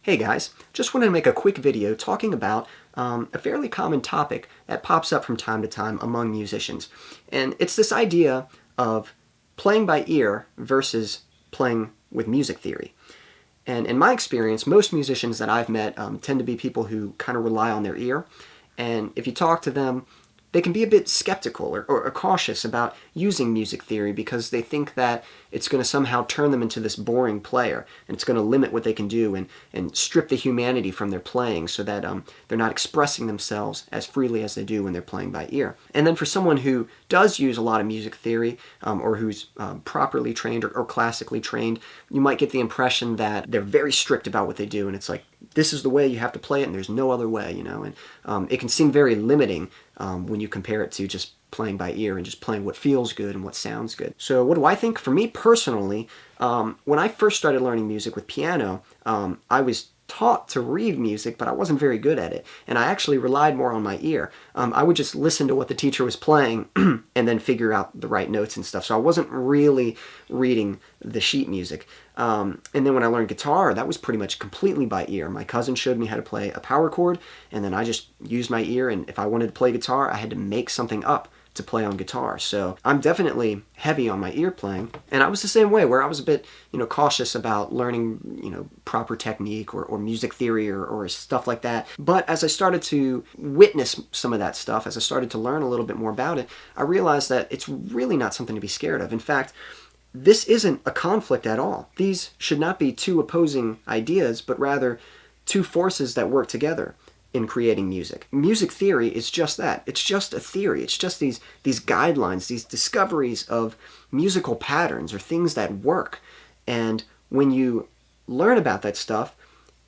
Hey guys, just wanted to make a quick video talking about a fairly common topic that pops up from time to time among musicians. And it's this idea of playing by ear versus playing with music theory. And in my experience, most musicians that I've met tend to be people who kind of rely on their ear. And if you talk to them, they can be a bit skeptical or cautious about using music theory because they think that it's going to somehow turn them into this boring player, and it's going to limit what they can do and strip the humanity from their playing so that they're not expressing themselves as freely as they do when they're playing by ear. And then for someone who does use a lot of music theory or who's properly trained or classically trained, you might get the impression that they're very strict about what they do, and it's like, this is the way you have to play it and there's no other way, you know, and it can seem very limiting when you compare it to just playing by ear and just playing what feels good and what sounds good. So what do I think? For me personally, when I first started learning music with piano, I was taught to read music, but I wasn't very good at it, and I actually relied more on my ear. I would just listen to what the teacher was playing and then figure out the right notes and stuff, so I wasn't really reading the sheet music. And then when I learned guitar, that was pretty much completely by ear. My cousin showed me how to play a power chord, and then I just used my ear, and if I wanted to play guitar, I had to make something up to play on guitar. So I'm definitely heavy on my ear playing, and I was the same way, where I was a bit, cautious about learning, proper technique or music theory or stuff like that. But as I started to witness some of that stuff, as I started to learn a little bit more about it, I realized that it's really not something to be scared of. In fact, this isn't a conflict at all. These should not be two opposing ideas, but rather two forces that work together in creating music. Music theory is just that. It's just a theory. It's just these guidelines, these discoveries of musical patterns or things that work. And when you learn about that stuff,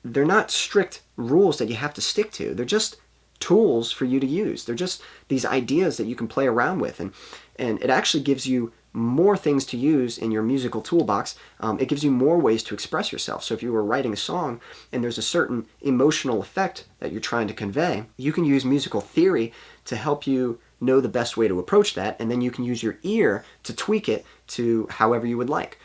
they're not strict rules that you have to stick to. They're just tools for you to use. They're just these ideas that you can play around with. And it actually gives you more things to use in your musical toolbox. It gives you more ways to express yourself. So if you were writing a song and there's a certain emotional effect that you're trying to convey, you can use musical theory to help you know the best way to approach that, and then you can use your ear to tweak it to however you would like.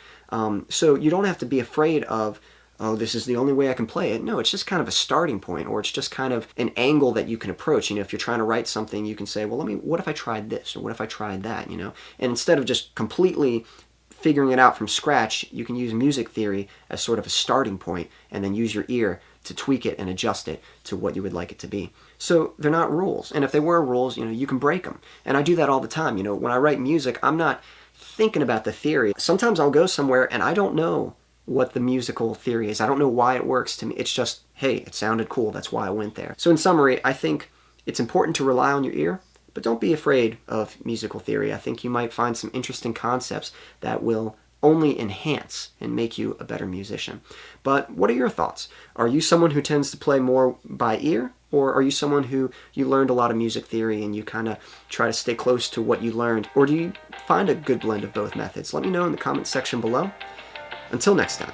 So you don't have to be afraid of, oh, this is the only way I can play it. No, it's just kind of a starting point, or it's just kind of an angle that you can approach. If you're trying to write something, you can say, well, what if I tried this, or what if I tried that, And instead of just completely figuring it out from scratch, you can use music theory as sort of a starting point, and then use your ear to tweak it and adjust it to what you would like it to be. So they're not rules, and if they were rules, you can break them. And I do that all the time. When I write music, I'm not thinking about the theory. Sometimes I'll go somewhere and I don't know what the musical theory is. I don't know why it works to me. It's just, hey, it sounded cool, that's why I went there. So in summary, I think it's important to rely on your ear, but don't be afraid of musical theory. I think you might find some interesting concepts that will only enhance and make you a better musician. But what are your thoughts? Are you someone who tends to play more by ear, or are you someone who you learned a lot of music theory and you kind of try to stay close to what you learned? Or do you find a good blend of both methods? Let me know in the comments section below. Until next time.